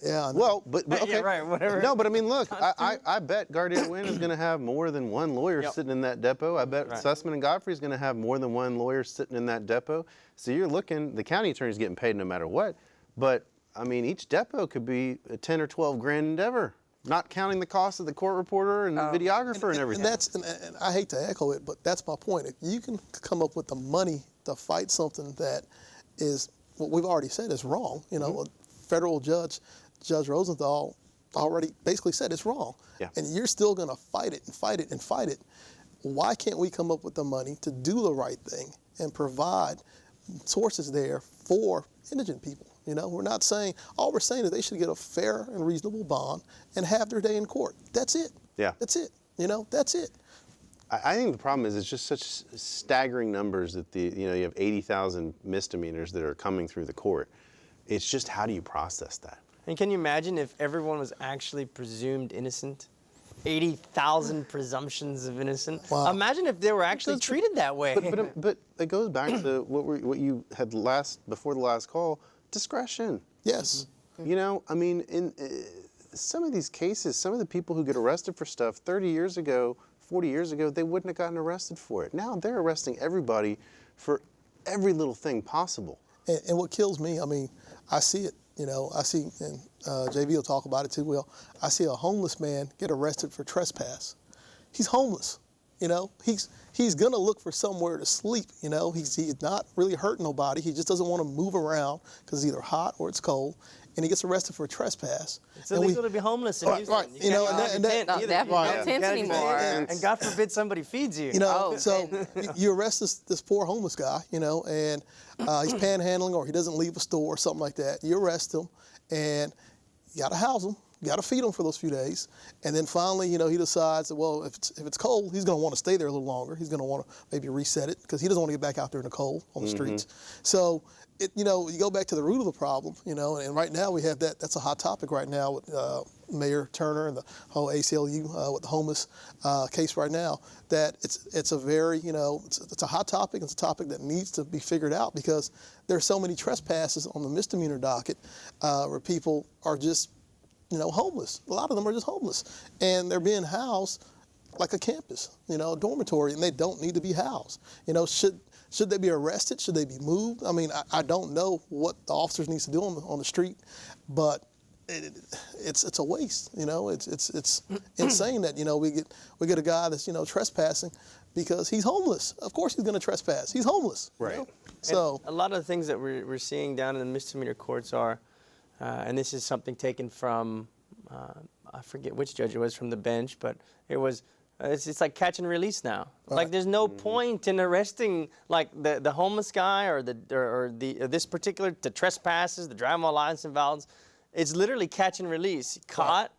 Yeah. I know. Well, but okay. Yeah, right, whatever. No, but look, I bet Guardian Wynn is going to have more than one lawyer Yep. sitting in that depot. I bet Right. Sussman and Godfrey is going to have more than one lawyer sitting in that depot. So you're looking, the county attorney's getting paid no matter what. But each depot could be a 10 or 12 grand endeavor, not counting the cost of the court reporter and the videographer and everything. And I hate to echo it, but that's my point. If you can come up with the money to fight something that is what we've already said is wrong, a federal judge, Judge Rosenthal, already basically said it's wrong. Yeah. And you're still going to fight it and fight it and fight it. Why can't we come up with the money to do the right thing and provide sources there for indigent people? We're not saying, all we're saying is they should get a fair and reasonable bond and have their day in court. That's it. Yeah. That's it. That's it. I think the problem is it's just such staggering numbers that you have 80,000 misdemeanors that are coming through the court. It's just, how do you process that? And can you imagine if everyone was actually presumed innocent? 80,000 presumptions of innocence. Wow. Imagine if they were actually treated that way. But it goes back to what you had before the last call, discretion. Yes. In some of these cases, some of the people who get arrested for stuff 30 years ago, 40 years ago, they wouldn't have gotten arrested for it. Now they're arresting everybody for every little thing possible. And what kills me, I see it. I see, and JV will talk about it too. I see a homeless man get arrested for trespass. He's homeless. You know, he's gonna look for somewhere to sleep. You know, he's not really hurting nobody. He just doesn't want to move around because it's either hot or it's cold, and he gets arrested for a trespass. It's illegal to be homeless in Houston. right, You you know, can't and go that- tent No, either. definitely Right. no tent Can't even anymore. tent. And God forbid somebody feeds you. You know, Oh, so you arrest this poor homeless guy, you know, and he's panhandling or he doesn't leave a store or something like that. You arrest him, and you got to house him. You got to feed him for those few days, and then finally, you know, he decides that, well, if it's cold, he's going to want to stay there a little longer. He's going to want to maybe reset it because he doesn't want to get back out there in the cold on the streets. So, you know, you go back to the root of the problem, you know, and right now we have that. That's a hot topic right now with Mayor Turner and the whole ACLU with the homeless case right now. That it's a very, you know, it's a hot topic. It's a topic that needs to be figured out because there's so many trespasses on the misdemeanor docket where people are just, you know, homeless. A lot of them are just homeless, and they're being housed like a campus, you know, a dormitory, and they don't need to be housed. You know, should they be arrested? Should they be moved? I mean, I don't know what the officers need to do on the street, but it's a waste. You know, it's insane that, you know, we get a guy that's, you know, trespassing because he's homeless. Of course he's going to trespass. He's homeless. you Right. know? So a lot of the things that we're seeing down in the misdemeanor courts are, and this is something taken from, I forget which judge it was from the bench, but it was, it's like catch and release now. Like there's no point in arresting like the homeless guy or this particular, the trespasses, the driving while license invalid. It's literally catch and release. Caught,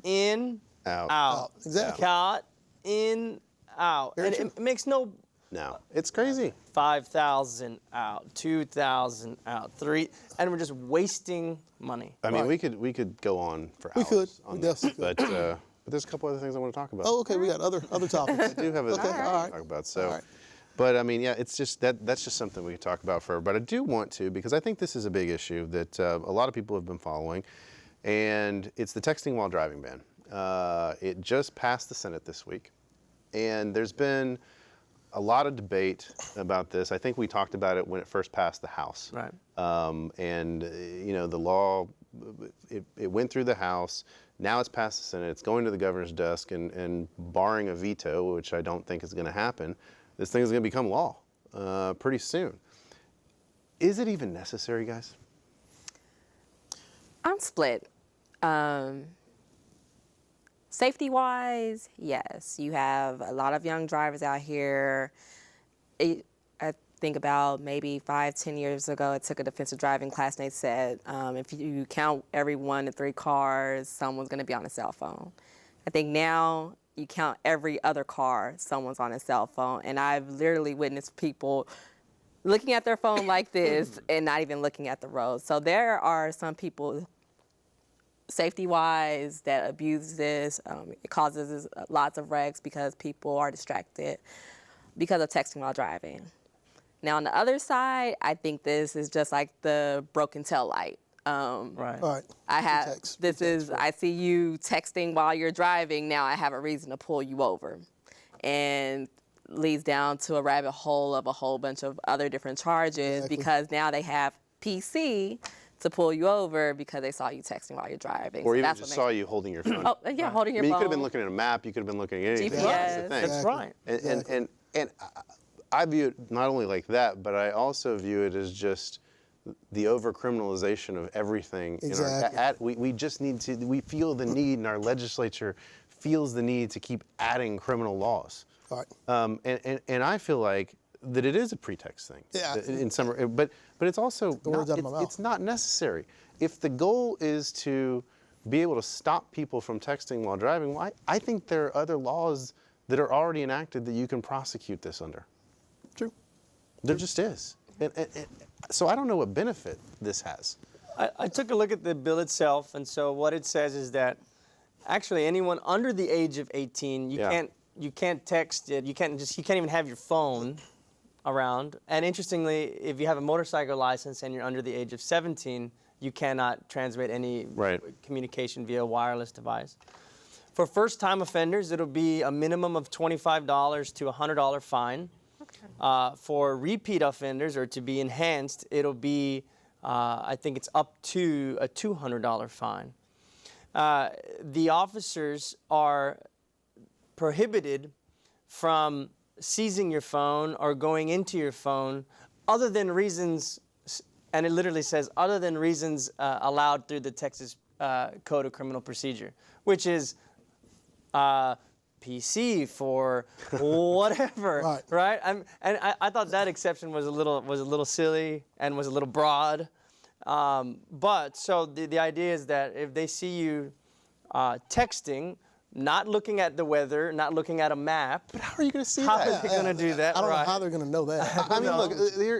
in, Out. out. Exactly. Caught, in, out. Very And true. it makes no No, it's crazy. 5,000 out, 2,000 out, 3, and we're just wasting money. I mean, Right. we could go on for We hours. could. On We this, definitely could. but there's a couple other things I want to talk about. oh, okay, we got other topics. I do have a Okay, thing all to right. talk about. So, All right. but I mean, yeah, it's just that's just something we could talk about forever. But I do want to because I think this is a big issue that a lot of people have been following, and it's the texting while driving ban. It just passed the Senate this week, and there's been a lot of debate about this. I think we talked about it when it first passed the House. Right. And you know, the law, it went through the House. Now it's passed the Senate. It's going to the governor's desk, and barring a veto, which I don't think is going to happen, this thing is going to become law pretty soon. Is it even necessary, guys? I'm split. Safety-wise, yes. You have a lot of young drivers out here. I think about maybe 5-10 years ago, I took a defensive driving class, and they said if you count every 1 to 3 cars, someone's going to be on a cell phone. I think now you count every other car, someone's on a cell phone, and I've literally witnessed people looking at their phone like this and not even looking at the road. So there are some people, safety-wise, that abuse this. It causes lots of wrecks because people are distracted because of texting while driving. Now, on the other side, I think this is just like the broken tail light. Right. All right. I have, Pretext, this pretext, is, right. I see you texting while you're driving, now I have a reason to pull you over. And leads down to a rabbit hole of a whole bunch of other different charges Exactly. because now they have PC to pull you over because they saw you texting while you're driving. Or So even that's just what saw makes- you holding your phone? Oh, yeah, holding I your mean, you phone. could have been looking at a map. You could have been looking at anything. GPS. That's the thing. That's Exactly. right. And I view it not only like that, but I also view it as just the over-criminalization of everything. Exactly. We just need to, we feel the need, and our legislature feels the need to keep adding criminal laws. All right. And I feel like that it is a pretext thing. Yeah. In some, but it's also the words out of my mouth. it's not necessary. If the goal is to be able to stop people from texting while driving, well, I think there are other laws that are already enacted that you can prosecute this under. True. There just is. And so I don't know what benefit this has. I took a look at the bill itself, and so what it says is that actually anyone under the age of 18, you can't text it. You can't even have your phone around. And interestingly, if you have a motorcycle license and you're under the age of 17, you cannot transmit any Right. communication via wireless device. For first-time offenders, it'll be a minimum of $25 to $100 fine. For repeat offenders, or to be enhanced, it'll be, I think it's up to a $200 fine. The officers are prohibited from seizing your phone or going into your phone other than reasons, and it literally says, other than reasons allowed through the Texas Code of Criminal Procedure, which is PC for whatever, right? I thought that exception was a little silly and was a little broad. But so the idea is that if they see you texting, not looking at the weather, not looking at a map, But how are you going to see how that? are they going to do that? I don't right? know how they're going to know that. I mean, look,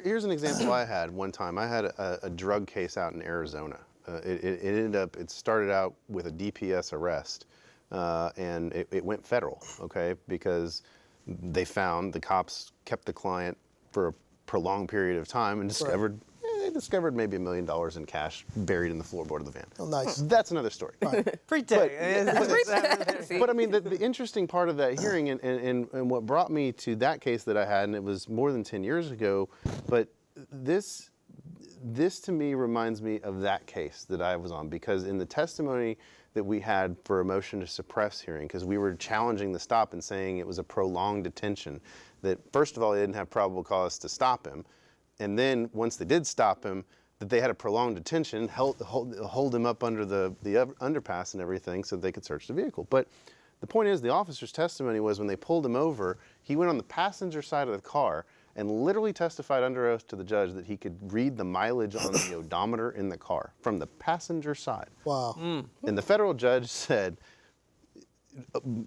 here's an example I had one time. I had a drug case out in Arizona. It started out with a DPS arrest, and it went federal, okay, because they found the cops kept the client for a prolonged period of time and discovered they discovered maybe $1 million in cash buried in the floorboard of the van. Oh, nice. That's another story. Pre-tech. But I mean, the interesting part of that hearing and what brought me to that case that I had, and it was more than 10 years ago, but this to me reminds me of that case that I was on, because in the testimony that we had for a motion to suppress hearing, because we were challenging the stop and saying it was a prolonged detention, that first of all, they didn't have probable cause to stop him, and then once they did stop him, that they had a prolonged detention, hold him up under the underpass and everything so they could search the vehicle. But the point is, the officer's testimony was when they pulled him over, he went on the passenger side of the car and literally testified under oath to the judge that he could read the mileage on the odometer in the car from the passenger side. Wow. And the federal judge said,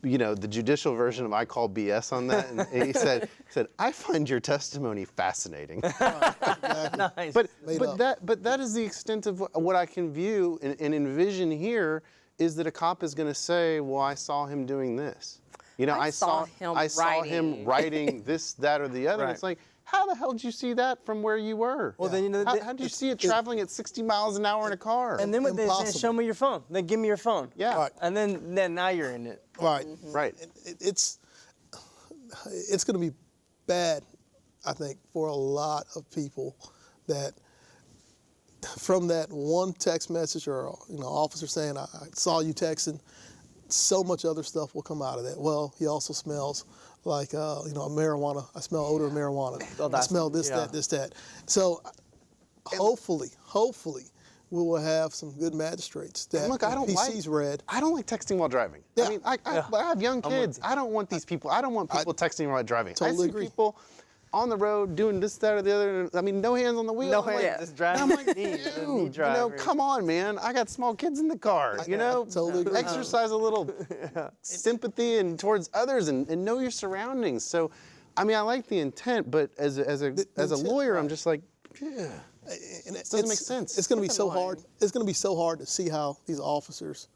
you know, the judicial version of I call BS on that, and he said, I find your testimony fascinating. Nice. But Made up. that is the extent of what I can view and envision here, is that a cop is going to say, well, I saw him doing this. You know, I saw him writing this, that, or the other. Right. It's like, how the hell did you see that from where you were? Well, then, you know, how did you see it traveling at 60 miles an hour in a car? and then what they say, Impossible. show me your phone. Then give me your phone. Yeah. Right. And then now you're in it. Right. Right. It's going to be bad, I think, for a lot of people that from that one text message or officer saying I saw you texting, so much other stuff will come out of that. Well, he also smells like a marijuana. I smell odor of marijuana. I smell this, that. So hopefully we will have some good magistrates that Look, I don't PC's read. I don't like texting while driving. Yeah. I mean, I have young kids. I don't want these people. I don't want people texting while driving. Totally I see agree. people on the road doing this, that, or the other. I mean, no hands on the wheel. No I'm like, hands, just driving. I'm like, Knee dude, driver. come on, man. I got small kids in the car. Totally agree. Exercise a little sympathy and towards others and know your surroundings. So, I mean, I like the intent, but as a intent, lawyer, I'm right. just like, And it doesn't make sense. It's going to be so hard. It's going to be so hard to see how these officers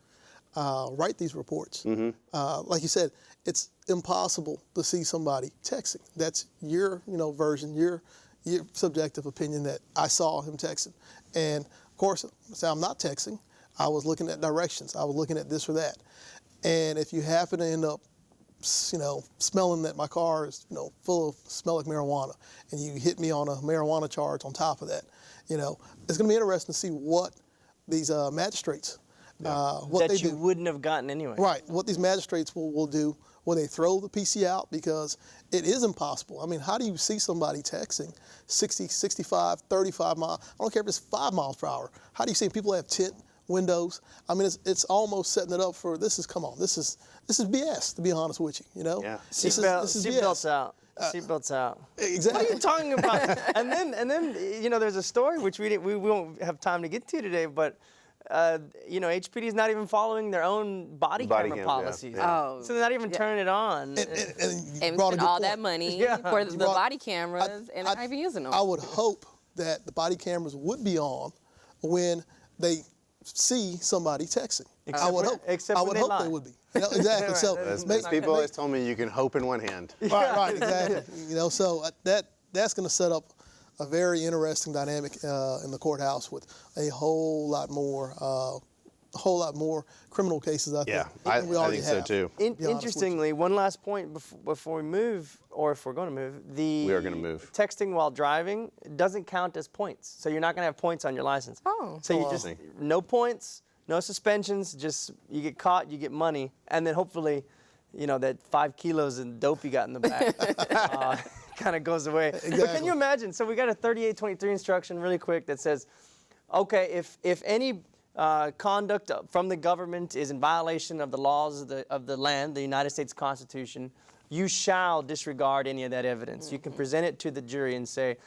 write these reports. Like you said, it's impossible to see somebody texting. That's your version, your subjective opinion that I saw him texting. And of course, say I'm not texting. I was looking at directions. I was looking at this or that. And if you happen to end up smelling that my car is, full of smell like marijuana, and you hit me on a marijuana charge on top of that, it's going to be interesting to see what these magistrates, what that they you do. wouldn't have gotten anyway. Right, what these magistrates will do when they throw the PC out, because it is impossible. I mean, how do you see somebody texting 60, 65, 35 miles? I don't care if it's 5 miles per hour. How do you see people have tint windows? I mean, it's almost setting it up for this is BS, to be honest with you. Yeah. This is Seatbelts BS. out. Seatbelts out. Exactly. What are you talking about? and then there's a story which we won't have time to get to today, but HPD is not even following their own body camera cam, yeah, policies. yeah. Oh, So they're not even turning it on. And you and brought a spend good all point. that money Yeah. for the brought- body cameras and not even using them. I would hope that the body cameras would be on when they see somebody texting. I would hope. except I when would they hope lie. they would be. Exactly. Right, So that's- As people always told me, you can hope in one hand. right, exactly. So that's going to set up a very interesting dynamic in the courthouse with a whole lot more criminal cases. I Yeah, think. I than we already think so have. too. be honest with you. Interestingly, one last point before we move, or if we're going to move, We are gonna move. Texting while driving doesn't count as points, so you're not going to have points on your license. Oh. So you just no points, no suspensions. Just you get caught, you get money, and then hopefully, that 5 kilos of dope you got in the back kind of goes away. But can Exactly. you imagine? So we got a 3823 instruction really quick that says, okay, if any conduct from the government is in violation of the laws of the land, the United States Constitution, you shall disregard any of that evidence. You can present it to the jury and say,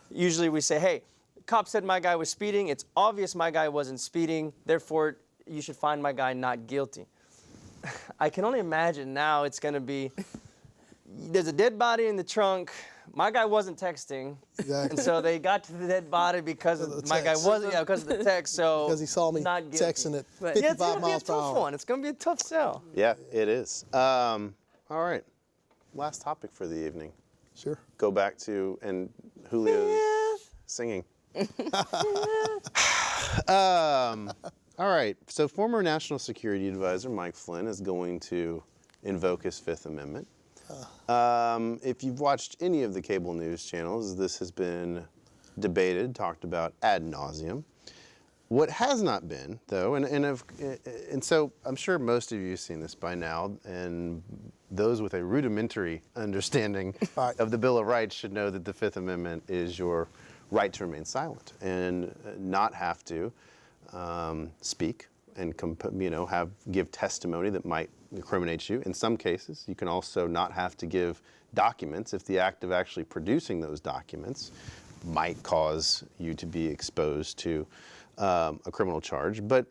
usually we say, hey, cop said my guy was speeding. It's obvious my guy wasn't speeding. Therefore, you should find my guy not guilty. I can only imagine now it's going to be, there's a dead body in the trunk. My guy wasn't texting. Exactly. And so they got to the dead body because Because of the my guy text. wasn't, because of the text. So Because he saw me not guilty. texting at But- 55 Yeah, it's going to be a miles per tough hour. one. It's going to be a tough sell. Yeah, it is. All right. Last topic for the evening. Sure. Go back to, and Julio's singing. All right. So former National Security Advisor Mike Flynn is going to invoke his Fifth Amendment. If you've watched any of the cable news channels, this has been debated, talked about ad nauseum. What has not been, though, and so I'm sure most of you have seen this by now, and those with a rudimentary understanding Right. of the Bill of Rights should know that the Fifth Amendment is your right to remain silent and not have to speak and give testimony that might incriminate you. In some cases, you can also not have to give documents if the act of actually producing those documents might cause you to be exposed to a criminal charge. But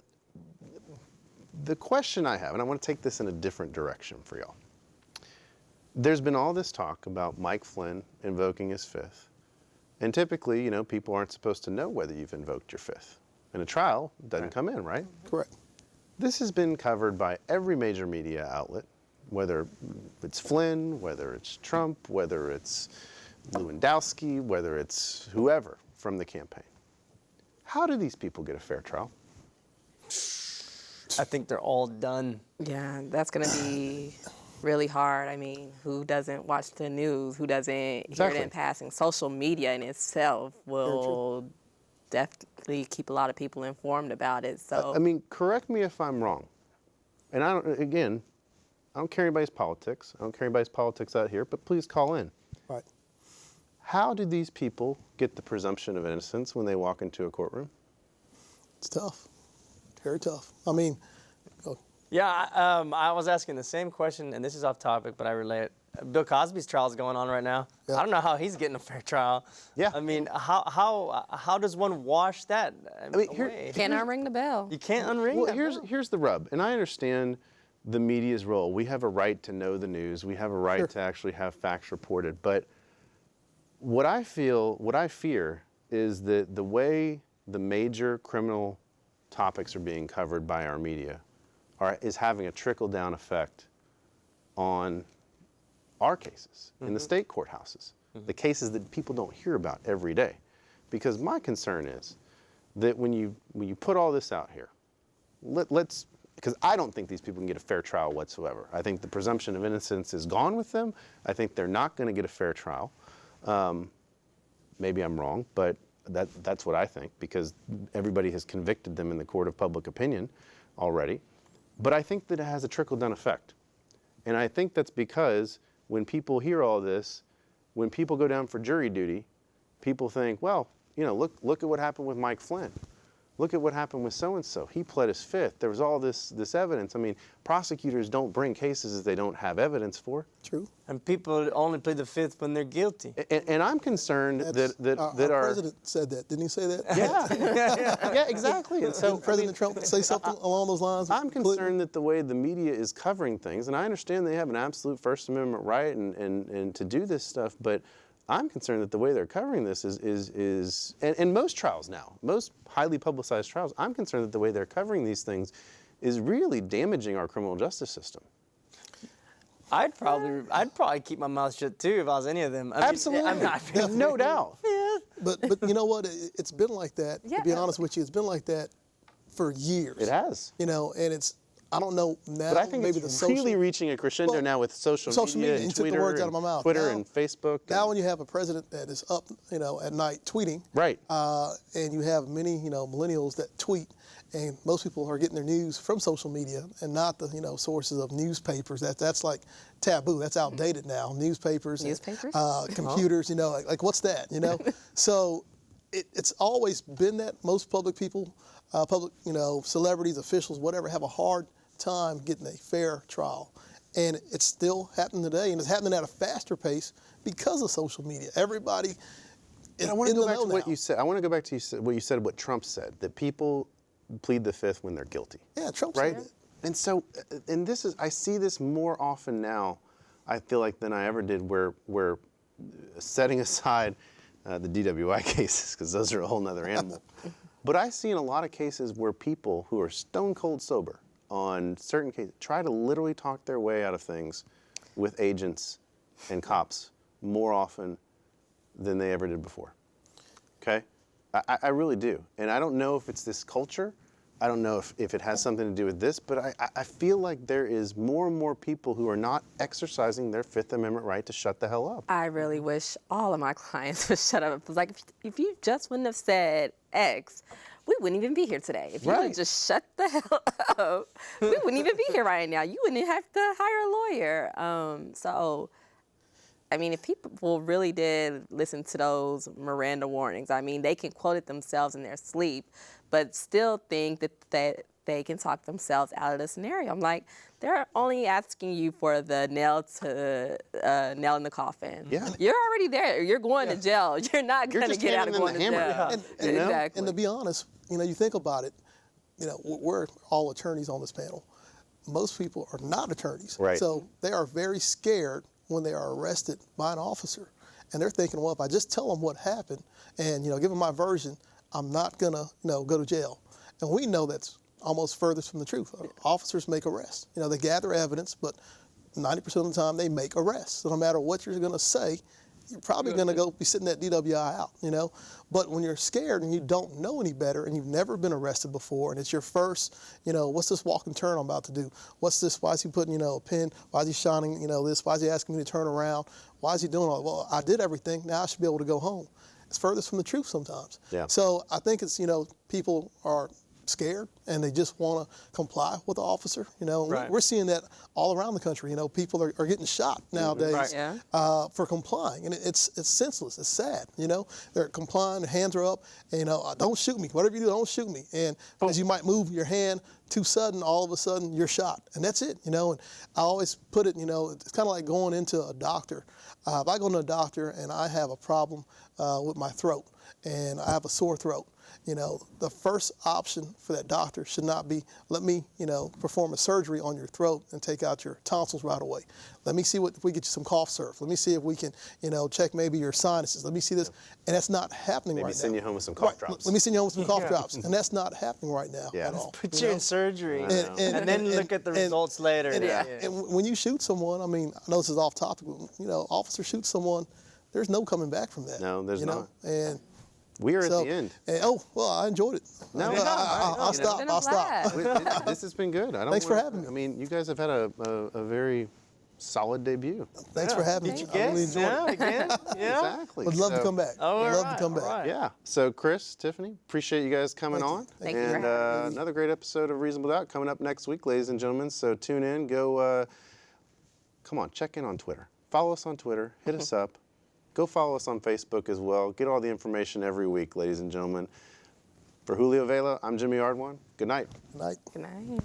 the question I have, and I want to take this in a different direction for y'all. There's been all this talk about Mike Flynn invoking his Fifth. And typically, people aren't supposed to know whether you've invoked your Fifth. In a trial, it doesn't come in, right? Correct. This has been covered by every major media outlet, whether it's Flynn, whether it's Trump, whether it's Lewandowski, whether it's whoever from the campaign. How do these people get a fair trial? I think they're all done. Yeah, that's going to be really hard. I mean, who doesn't watch the news? Who doesn't hear Exactly. it in passing? Social media in itself will definitely keep a lot of people informed about it. So I mean, correct me if I'm wrong. And I don't care anybody's politics. I don't care anybody's politics out here, but please call in. Right. How do these people get the presumption of innocence when they walk into a courtroom? It's tough. Very tough. I mean, Yeah, I was asking the same question, and this is off topic, but I relate. Bill Cosby's trial is going on right now. Yeah. I don't know how he's getting a fair trial. Yeah. I mean, how does one wash that mean, here- away? can't unring the bell. You can't unring Well, that here's bell. here's the rub, and I understand the media's role. We have a right to know the news. We have a right Sure. to actually have facts reported. But what I fear is that the way the major criminal topics are being covered by our media is having a trickle-down effect on our cases in the state courthouses, the cases that people don't hear about every day. Because my concern is that when you put all this out here, let's, because I don't think these people can get a fair trial whatsoever. I think the presumption of innocence is gone with them. I think they're not going to get a fair trial. Maybe I'm wrong, but that's what I think, because everybody has convicted them in the court of public opinion already. But I think that it has a trickle-down effect. And I think that's because when people hear all this, when people go down for jury duty, people think, well, look at what happened with Mike Flynn. Look at what happened with so-and-so. He pled his Fifth. There was all this evidence. I mean, prosecutors don't bring cases they don't have evidence for. true. And people only plead the Fifth when they're guilty. And I'm concerned that our president said that. Didn't he say that? yeah, exactly. And so Didn't President Trump say something along those lines? I'm concerned that the way the media is covering things, and I understand they have an absolute First Amendment right and to do this stuff, but I'm concerned that the way they're covering this is and most trials now, most highly publicized trials, I'm concerned that the way they're covering these things is really damaging our criminal justice system. I'd probably keep my mouth shut too if I was any of them. I mean, Absolutely. I'm not No doubt. But you know what? It's been like that. Yeah. To be honest with you, it's been like that for years. It has. And it's I don't know now. But I think maybe it's the really social, reaching a crescendo Well, now with social media You and took the words out of my mouth. Twitter Now- and Facebook. Now, and- when you have a president that is up, at night tweeting, Right. and you have many, millennials that tweet, and most people are getting their news from social media and not the, sources of newspapers. That's like taboo. That's outdated now. Newspapers, and, Newspapers? computers. Like what's that? So it's always been that most public people, celebrities, officials, whatever, have a hard time getting a fair trial. And it's still happening today, and it's happening at a faster pace because of social media. Everybody is I want to in go the back to know what now. you said. I want to go back to what you said, what Trump said, that people plead the fifth when they're guilty. Yeah, Trump Right? said it. And so, I see this more often now, I feel like, than I ever did, where setting aside the DWI cases, because those are a whole nother animal. But I see in a lot of cases where people who are stone cold sober on certain cases try to literally talk their way out of things with agents and cops more often than they ever did before. Okay? I really do. And I don't know if it's this culture. I don't know if it has something to do with this, but I feel like there is more and more people who are not exercising their Fifth Amendment right to shut the hell up. I really wish all of my clients would shut up. Like, if you just wouldn't have said X, we wouldn't even be here today. If you would Right. have just shut the hell up, we wouldn't even be here right now. You wouldn't have to hire a lawyer. So, I mean, if people really did listen to those Miranda warnings, I mean, they can quote it themselves in their sleep, but still think that they can talk themselves out of the scenario. I'm like, they're only asking you for the nail in the coffin. Yeah. You're already there. You're going to jail. You're not You're going to just get out of handing them going the to hammer. jail. And Exactly. And to be honest, you think about it, we're all attorneys on this panel. Most people are not attorneys. Right. So they are very scared when they are arrested by an officer. And they're thinking, well, if I just tell them what happened and, give them my version, I'm not going to, go to jail. And we know that's almost furthest from the truth. Officers make arrests. They gather evidence, but 90% of the time they make arrests. So no matter what you're going to say, you're probably going to go be sitting that DWI out, But when you're scared and you don't know any better and you've never been arrested before and it's your first, what's this walk and turn I'm about to do? What's this? Why is he putting, a pin? Why is he shining, this? Why is he asking me to turn around? Why is he doing all that? Well, I did everything. Now I should be able to go home. It's furthest from the truth sometimes. Yeah. So I think it's, people are scared and they just want to comply with the officer. Right. We're seeing that all around the country. People are getting shot nowadays Right. Yeah. for complying, and it's senseless. It's sad. They're complying, their hands are up, and don't shoot me. Whatever you do, don't shoot me. And because you might move your hand too sudden, all of a sudden you're shot, and that's it. And I always put it, it's kind of like going into a doctor. If I go to a doctor and I have a problem with my throat and I have a sore throat, the first option for that doctor should not be, let me, perform a surgery on your throat and take out your tonsils right away. Let me see if we get you some cough syrup. Let me see if we can, check maybe your sinuses. Let me see this. And that's not happening Maybe right send now. you home with some cough Right. drops. Let me send you home with some cough drops. And that's not happening right now Yeah. at all. Put you in surgery, and then look at the and- results later. And when you shoot someone, I mean, I know this is off topic, but, officer shoots someone, there's no coming back from that. No, there's not. And We are so, at the end. well, I enjoyed it. No, I'll stop. Been a I'll stop. blast. This has been good. Thanks for having me. I mean, you guys have had a very solid debut. Thanks for having Did me. you I really guess? enjoyed Yeah, it. again? Yeah. Exactly. Would love to So- come back. Oh, Would all love to come right, back. all right. Yeah. So, Chris, Tiffany, appreciate you guys coming Thank you. on. Thank you for and having another great episode of Reasonable Doubt coming up next week, ladies and gentlemen. So tune in. Go. Come on, check in on Twitter. Follow us on Twitter. Hit us up. Go follow us on Facebook as well. Get all the information every week, ladies and gentlemen. For Julio Vela, I'm Jimmy Ardwan. Good night. Good night. Good night.